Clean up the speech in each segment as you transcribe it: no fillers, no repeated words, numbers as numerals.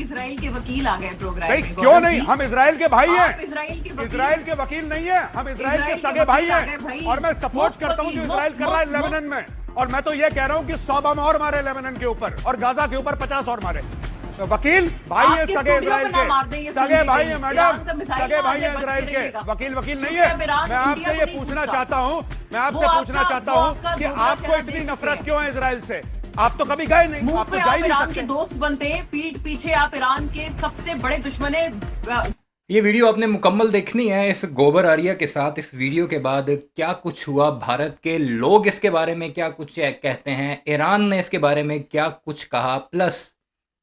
Israel के वकील आ गए प्रोग्राम नहीं, में। क्यों नहीं? हम इसराइल के भाई हैं। इसराइल के वकील नहीं है, हम इसराइल के सगे भाई हैं। और मैं सपोर्ट करता हूं जो इसराइल कर रहा है लेबनान में। और मैं तो ये कह रहा हूं कि 100 बम और मारे लेबनान के ऊपर और गाजा के ऊपर 50 और मारे। तो वकील भाई है सगे इसराइल के, सगे भाई है मैडम, सगे भाई है इसराइल के। वकील नहीं है। मैं आपसे ये पूछना चाहता हूं, कि आपको इतनी नफरत क्यों है इसराइल से? आप तो कभी गए नहीं, मुंह आप तो पे जा ही आप नहीं ईरान सकते। के दोस्त बनते, पीठ पीछे आप ईरान के सबसे बड़े दुश्मन है। ये वीडियो आपने मुकम्मल देखनी है। इस गोबर आरिया के साथ इस वीडियो के बाद क्या कुछ हुआ, भारत के लोग इसके बारे में क्या कुछ कहते हैं, ईरान ने इसके बारे में क्या कुछ कहा, प्लस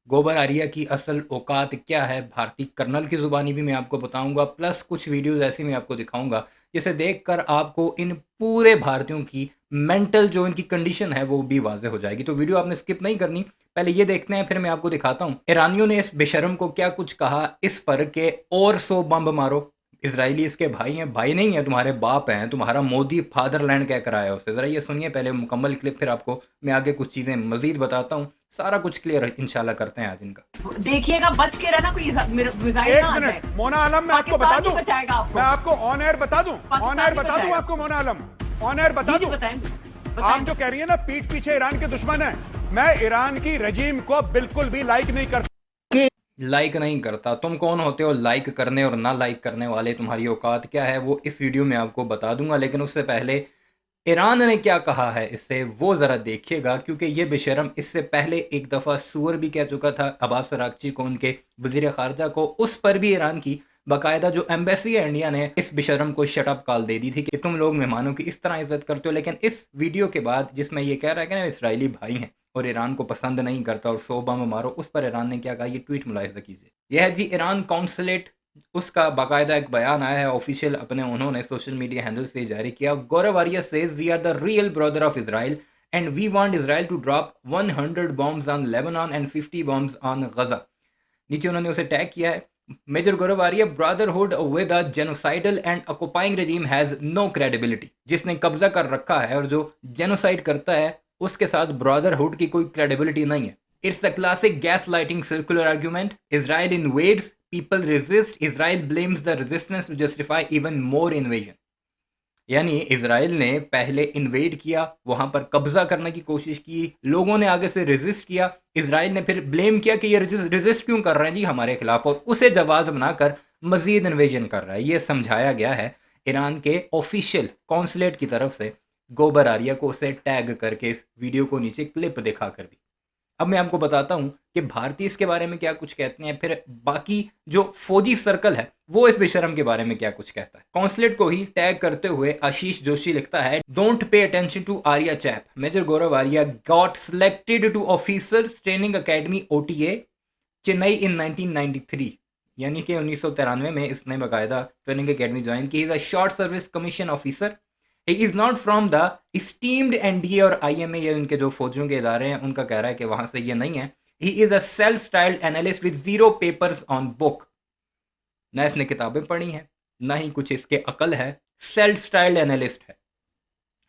गोबर आरिया की असल औकात क्या है, भारतीय कर्नल की ज़ुबानी भी मैं आपको बताऊंगा, प्लस कुछ वीडियोस ऐसी मैं आपको दिखाऊंगा जिसे देखकर आपको इन पूरे भारतीयों की मेंटल जो इनकी कंडीशन है वो भी वाज़ेह हो जाएगी। तो वीडियो आपने स्किप नहीं करनी, पहले ये देखते हैं फिर मैं आपको दिखाता हूँ ईरानियों ने इस बेशरम को क्या कुछ कहा इस पर के और 100 बम मारो। इसराइली इसके भाई हैं, भाई नहीं है तुम्हारे बाप हैं, तुम्हारा मोदी फादरलैंड कह कर आया उससे। ज़रा ये सुनिए पहले मुकम्मल क्लिप, फिर आपको मैं आगे कुछ चीज़ें मजीद बताता हूँ। सारा कुछ क्लियर इंशाल्लाह करते हैं आज इनका। देखिएगा, बच के रहना, कोई मिसाइल एक ना आ जाए। मिनट मोना आलम, मैं आपको बता दूं, बचाएगा आपको। मैं आपको ऑन एयर बता दूं, आपको मोना आलम, ऑन एयर बता दूं। आप जो कह रही है ना पीठ पीछे ईरान के दुश्मन है, मैं ईरान की रजीम को बिल्कुल भी लाइक नहीं करता। तुम कौन होते हो लाइक करने और ना लाइक करने वाले? तुम्हारी औकात क्या है वो इस वीडियो में आपको बता दूंगा, लेकिन उससे पहले ईरान ने क्या कहा है इससे वो ज़रा देखिएगा, क्योंकि ये बेशरम इससे पहले एक दफ़ा सूअर भी कह चुका था अब्बास अरागची को, उनके वज़ीर ख़ारजा को। उस पर भी ईरान की बाकायदा जो एम्बेसी है इंडिया ने इस बेशरम को शटअप कॉल दे दी थी कि तुम लोग मेहमानों की इस तरह इज्जत करते हो। लेकिन इस वीडियो के बाद जिसमें ये कह रहा है कि ना इसराइली भाई हैं और ईरान को पसंद नहीं करता और 100 बम मारो, उस पर ईरान ने क्या कहा ये ट्वीट मुलाहिजा कीजिए। यह है जी ईरान कौंसलेट, उसका बाकायदा एक बयान आया है ऑफिशियल, अपने उन्होंने सोशल मीडिया हैंडल से जारी किया। Gaurav Arya says we are the real brother of Israel and we want Israel to drop 100 bombs on Lebanon and 50 bombs on Gaza. नीचे उन्होंने उसे टैग किया है major Gaurav Arya, brotherhood with a genocidal and occupying regime has no credibility. जिसने कब्जा कर रखा है और जो जेनोसाइड करता है उसके साथ ब्रदरहुड की कोई क्रेडिबिलिटी नहीं है। It's the classic gaslighting circular argument. Israel invades, people resist, Israel blames the resistance to justify even more invasion. यानी इसराइल ने पहले इन्वेड किया, वहां पर कब्जा करने की कोशिश की, लोगों ने आगे से रेजिस्ट किया, इसराइल ने फिर ब्लेम किया कि ये रेजिस्ट क्यों कर रहे हैं जी हमारे खिलाफ, और उसे जवाब बनाकर मजीद इन्वेजन कर रहा है। ये समझाया गया है ईरान के ऑफिशियल कॉन्सुलेट की तरफ से गोबर आरिया को उसे टैग करके इस वीडियो को नीचे क्लिप दिखाकर भी। अब मैं आपको बताता हूं कि भारतीय इसके बारे में क्या कुछ कहते हैं, फिर बाकी जो फौजी सर्कल है वो इस बेशरम के बारे में क्या कुछ कहता है। कॉन्सुलेट को ही टैग करते हुए आशीष जोशी लिखता है don't pay attention to Arya chap, major Gaurav Arya got selected to officers training academy OTA Chennai in 1993, यानी कि 1993 में इसने बाकायदा ट्रेनिंग अकेडमी ज्वाइन की। Is a short service commission officer, He is not from the esteemed NDA और IMA, ये उनके जो फौजियों के इदारे हैं उनका कह रहा है कि वहां से ये नहीं है। He is a self-styled analyst with 0 papers on book, ना इसने किताबें पढ़ी हैं ना ही कुछ इसके अकल है, self-styled analyst है।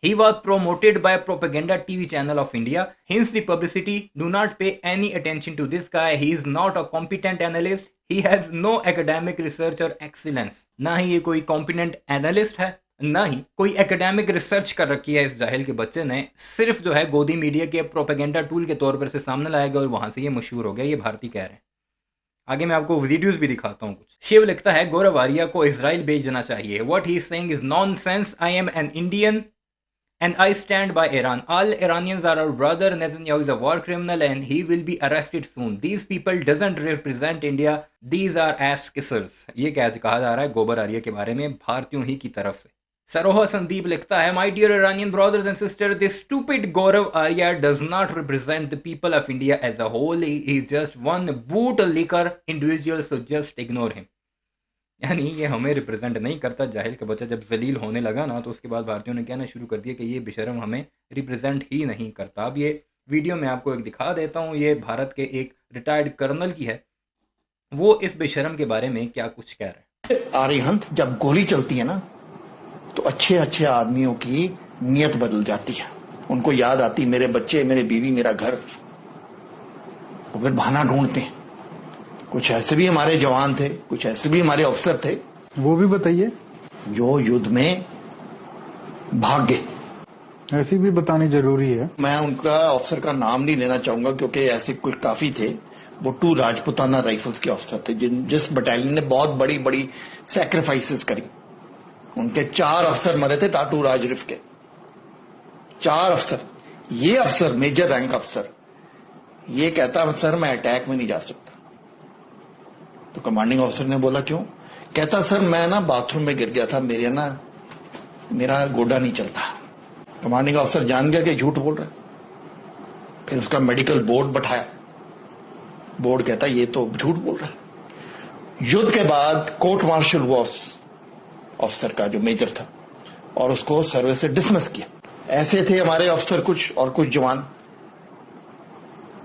He was promoted by propaganda TV channel of India, hence the publicity. Do not pay any attention to this guy. He is not a competent analyst. He has no academic research or excellence. ना ही ये कोई competent analyst है, ना ही कोई academic research कर रखी है इस जाहिल के बच्चे ने, सिर्फ जो है गोदी मीडिया के प्रोपेगेंडा टूल के तौर पर से सामने लाया गया और वहां से ये मशहूर हो गया। ये भारतीय कह रहे हैं। आगे मैं आपको वीडियोस भी दिखाता हूँ कुछ। शिव लिखता है गौरव आर्या को इजराइल भेजना चाहिए, what he is saying is nonsense, I am an Indian and I stand by Iran. All Iranians are our brother. Netanyahu is a war criminal and he will be arrested soon. These people doesn't represent India. These are ass kissers. ये क्या कहा जा रहा है गोबर आर्या के बारे में भारतीयों ही की तरफ से। सरोहा संदीप लिखता है my dear Iranian brothers and sister, this stupid Gaurav Arya does not represent the people of India as a whole, he is just one boot licker individual, so just ignore him. यानी ये हमें रिप्रेजेंट नहीं करता। जाहिल का बच्चा जब जलील होने लगा ना तो उसके बाद भारतीयों ने कहना शुरू कर दिया कि ये बेशरम हमें रिप्रेजेंट ही नहीं करता। अब ये वीडियो मैं आपको एक दिखा देता हूँ, ये भारत के एक रिटायर्ड कर्नल की है, वो इस बेशरम के बारे में क्या कुछ कह रहे हैं। आरिहंत जब गोली चलती है ना तो अच्छे अच्छे आदमियों की नीयत बदल जाती है, उनको याद आती मेरे बच्चे, मेरे बीवी, मेरा घर, वो फिर बहाना ढूंढते हैं कुछ ऐसे भी हमारे जवान थे, कुछ ऐसे भी हमारे अफसर थे, वो भी बताइए, जो युद्ध में भाग गए। ऐसी भी बतानी जरूरी है। मैं उनका अफसर का नाम नहीं लेना चाहूंगा क्योंकि ऐसे कुछ काफी थे। वो 2 राजपुताना राइफल्स के अफसर थे जिस बटालियन ने बहुत बड़ी बड़ी सैक्रिफाइसेस करी। उनके 4 अफसर मरे थे टाटू राजरिफ के, 4 अफसर। ये अफसर, मेजर रैंक अफसर, ये कहता सर मैं अटैक में नहीं जा सकता। तो कमांडिंग ऑफिसर ने बोला क्यों? कहता सर मैं ना बाथरूम में गिर गया था, मेरा गोडा नहीं चलता। कमांडिंग ऑफिसर जान गया कि झूठ बोल रहा है। फिर उसका मेडिकल बोर्ड बैठाया। बोर्ड कहता ये तो झूठ बोल रहा है। युद्ध के बाद कोर्ट मार्शल हुआ उस अफसर का जो मेजर था और उसको सर्विस से डिसमिस किया। ऐसे थे हमारे अफसर कुछ, और कुछ जवान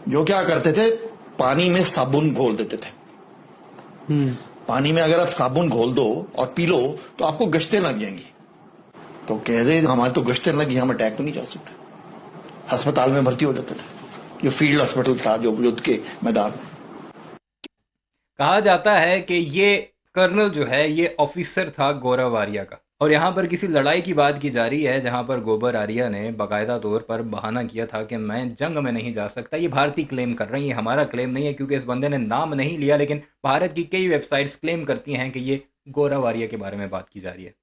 जो क्या करते थे, पानी में साबुन घोल देते थे। पानी में अगर आप साबुन घोल दो और पी लो तो आपको गश्तें लग जाएंगी। तो कह दे हमारे तो गश्तें लगी, हम अटैक में नहीं जा सकते। अस्पताल में भर्ती हो जाते थे, जो फील्ड हॉस्पिटल था जो युद्ध के मैदान। कहा जाता है कि ये कर्नल जो है ये ऑफिसर था गौरव आर्या का, और यहाँ पर किसी लड़ाई की बात की जा रही है जहाँ पर गोबर आर्या ने बाकायदा तौर पर बहाना किया था कि मैं जंग में नहीं जा सकता। ये भारतीय क्लेम कर रही है, हमारा क्लेम नहीं है, क्योंकि इस बंदे ने नाम नहीं लिया, लेकिन भारत की कई वेबसाइट्स क्लेम करती हैं कि ये गौरव आर्या के बारे में बात की जा रही है।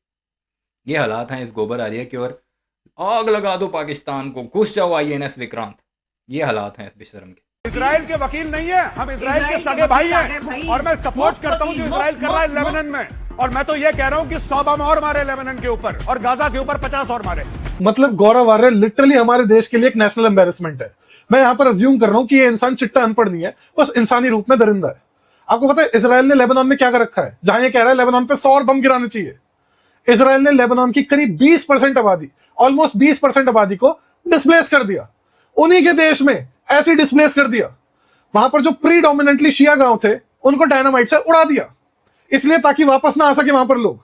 ये हालात हैं इस गोबर आर्या के, और आग लगा दो पाकिस्तान को, घुस जाओ INS विक्रांत, ये हालात हैं इस बेशरम के। इसराइल के वकील नहीं है, हम इसराइल के सगे भाई हैं और मैं सपोर्ट करता हूं जो इसराइल कर रहा है लेबनान में। और मैं तो ये कह रहा हूं कि 100 बम और मारे लेबनान के ऊपर और गाजा के ऊपर 50 और मारे। मतलब गौरव आर्या लिटरली हमारे देश के लिए एक नेशनल एम्बेरसमेंट है। मैं यहाँ पर अज्यूम कर रहा हूँ कि ये इंसान चिट्टा अनपढ़ नहीं है, बस इंसानी रूप में दरिंदा है। आपको पता है इसराइल ने लेबनान में क्या कर रखा है? जहां ये कह रहा है लेबनान पे 100 बम गिराने चाहिए, इसराइल ने लेबनान की करीब 20% आबादी, ऑलमोस्ट 20% आबादी को डिस्प्लेस कर दिया। उन्हीं के देश में ऐसे डिस्प्लेस कर दिया। वहां पर जो प्रीडोमिनेंटली शिया गांव थे उनको डायनामाइट से उड़ा दिया, इसलिए ताकि वापस ना आ सके वहां पर लोग।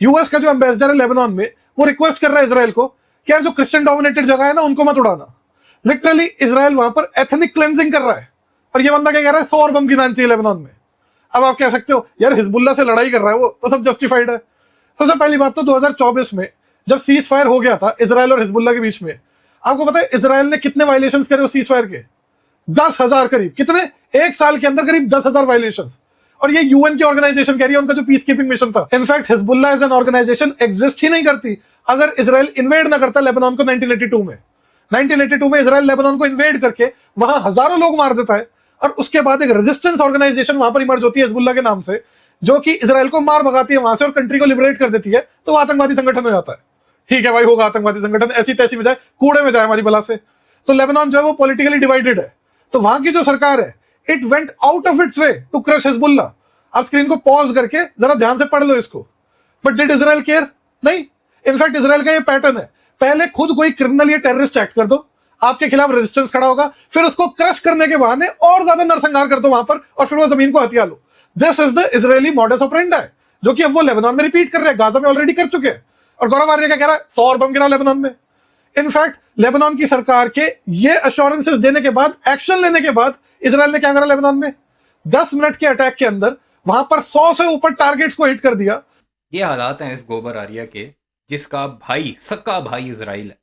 यूएस का जो एम्बेसडर है लेबनान में, वो रिक्वेस्ट कर रहा है इसराइल को कि यार जो क्रिश्चियन डोमिनेटेड जगह है ना उनको मत उड़ाना। लिटरली इसराइल वहां पर एथनिक क्लेंजिंग कर रहा है, और ये बंदा क्या कह रहा है? 100 बम गिराने चाहिए लेबनान में। अब आप कह सकते हो यार हिजबुल्ला से लड़ाई कर रहा है वो, तो सब जस्टिफाइड है। सबसे पहली बात तो 2024 में जब सीज फायर हो गया था इसराइल और हिजबुल्ला के बीच में, आपको पता है इसराइल ने कितने वायलेशंस करे उस सीज फायर के? 10,000 करीब। कितने? एक साल के अंदर करीब 10,000 वायलेशंस। और ये यूएन की ऑर्गेनाइजेशन कह रही है, उनका जो पीस कीपिंग मिशन था। In fact Hezbollah as an organization exist ही नहीं करती अगर इसराइल इन्वेड ना करता लेबनान को 1982 में। 1982 में इसराइल लेबनान को इन्वेड करके वहां हजारों लोग मार देता है, और उसके बाद एक रेजिस्टेंस ऑर्गेनाइजेशन वहां पर इमर्ज होती है हिजबुल्ला के नाम से, जो कि इसराइल को मार भगाती है वहां से और कंट्री को लिबरेट कर देती है। तो वो आतंकवादी संगठन हो जाता है। ठीक है भाई, होगा आतंकवादी संगठन, ऐसी तैसी में जाए, कूड़े में जाए हमारी बला से। तो लेबनान जो है वो पॉलिटिकली डिवाइडेड है। तो वहां की जो सरकार है, it went out of its way to crush Hezbollah. आप स्क्रीन को पॉज करके जरा ध्यान से पढ़ लो इसको। But did Israel care? नहीं। इनफैक्ट इजराइल का ये पैटर्न है, पहले खुद कोई क्रिमिनल या टेररिस्ट एक्ट कर दो, आपके खिलाफ रेजिस्टेंस खड़ा होगा, फिर उसको क्रश करने के बहाने और ज्यादा नरसंहार कर दो वहां पर, और फिर वो जमीन को हथिया लो। This is the Israeli modus operandi, जो कि अब वो लेबनान में रिपीट कर रहे हैं, गाजा में ऑलरेडी कर चुके हैं। और गौरव आर्या क्या कह रहा है? 100 बम गिरा लेबनान में। इनफैक्ट लेबनान की सरकार के ये अश्योरेंसेस देने के बाद, एक्शन लेने के बाद, इजराइल ने क्या करा लेबनान में? 10 मिनट के अटैक के अंदर वहां पर 100 से ऊपर टारगेट्स को हिट कर दिया। ये हालात हैं इस गोबर आर्या के, जिसका भाई, सक्का भाई इजराइल है।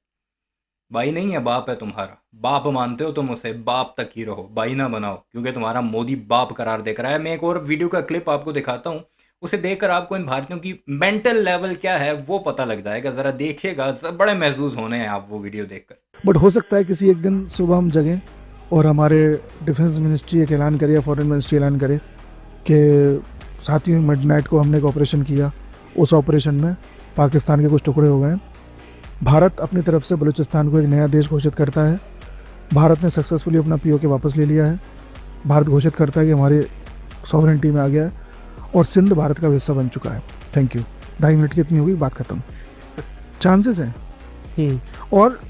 भाई नहीं है, बाप है तुम्हारा। बाप मानते हो तुम उसे, बाप तक ही रहो, भाई ना बनाओ, क्योंकि तुम्हारा मोदी बाप करार देख रहा है। मैं एक और वीडियो का क्लिप आपको दिखाता हूँ, उसे देखकर आपको इन भारतीयों की मेंटल लेवल क्या है वो पता लग जाएगा। जरा देखिएगा, बड़े महसूस होने हैं आप वो वीडियो देखकर। बट हो सकता है किसी एक दिन सुबह हम जगें और हमारे डिफेंस मिनिस्ट्री एक ऐलान करे या फॉरेन मिनिस्ट्री ऐलान करे कि साथियों मिडनाइट को हमने एक ऑपरेशन किया, उस ऑपरेशन में पाकिस्तान के कुछ टुकड़े हो गए। भारत अपनी तरफ से बलूचिस्तान को एक नया देश घोषित करता है। भारत ने सक्सेसफुली अपना POK वापस ले लिया है। भारत घोषित करता है कि हमारे सॉवरेनिटी में आ गया है और सिंध भारत का हिस्सा बन चुका है। Thank you. 2.5 मिनट की इतनी होगी, बात खत्म। चांसेस हैं और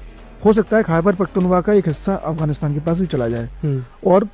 हो सकता है खैबर पख्तूनख्वा का एक हिस्सा अफगानिस्तान के पास भी चला जाए। और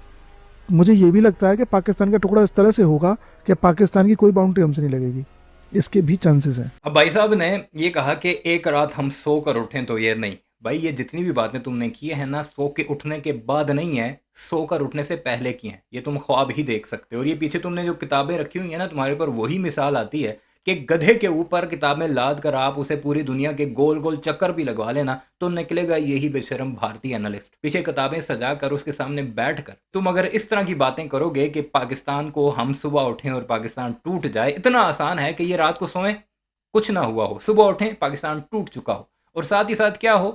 मुझे ये भी लगता है कि पाकिस्तान का टुकड़ा इस तरह से होगा कि पाकिस्तान की कोई बाउंड्री हमसे नहीं लगेगी। इसके भी चांसेस हैं। अब भाई साहब ने ये कहा कि एक रात हम सो कर उठें तो ये नहीं, भाई ये जितनी भी बातें तुमने की है ना, सो के उठने के बाद नहीं है, सो कर उठने से पहले की हैं। ये तुम ख्वाब ही देख सकते हो। और ये पीछे तुमने जो किताबें रखी हुई हैं ना तुम्हारे पर, वही मिसाल आती है कि गधे के ऊपर किताबें लाद कर आप उसे पूरी दुनिया के गोल गोल चक्कर भी लगवा लेना तो निकलेगा यही बेशरम भारतीय एनालिस्ट। पीछे किताबें सजा कर उसके सामने बैठ कर तुम अगर इस तरह की बातें करोगे कि पाकिस्तान को हम सुबह उठें और पाकिस्तान टूट जाए, इतना आसान है कि ये रात को सोएं कुछ ना हुआ हो, सुबह उठें पाकिस्तान टूट चुका हो, और साथ ही साथ क्या हो,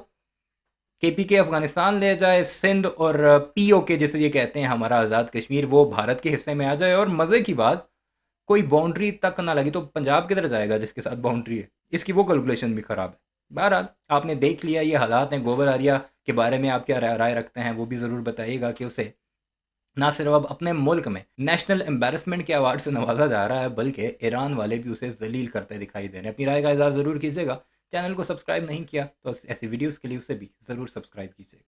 केपीके अफगानिस्तान ले जाए, सिंध और पीओके जिसे ये कहते हैं हमारा आज़ाद कश्मीर, वो भारत के हिस्से में आ जाए, और मज़े की बात कोई बाउंड्री तक ना लगी तो पंजाब किधर जाएगा जिसके साथ बाउंड्री है, इसकी वो कैलकुलेशन भी ख़राब है। बहरहाल आपने देख लिया ये हालात हैं। गोबर आर्या के बारे में आप क्या राय रखते हैं वो भी ज़रूर बताइएगा कि उसे ना सिर्फ अब अपने मुल्क में नेशनल एम्बेरसमेंट के अवार्ड से नवाजा जा रहा है, बल्कि ईरान वाले भी उसे जलील करते दिखाई दे रहे हैं। अपनी राय का इज़हार ज़रूर कीजिएगा। चैनल को सब्सक्राइब नहीं किया तो ऐसी वीडियोस के लिए उसे भी ज़रूर सब्सक्राइब कीजिएगा।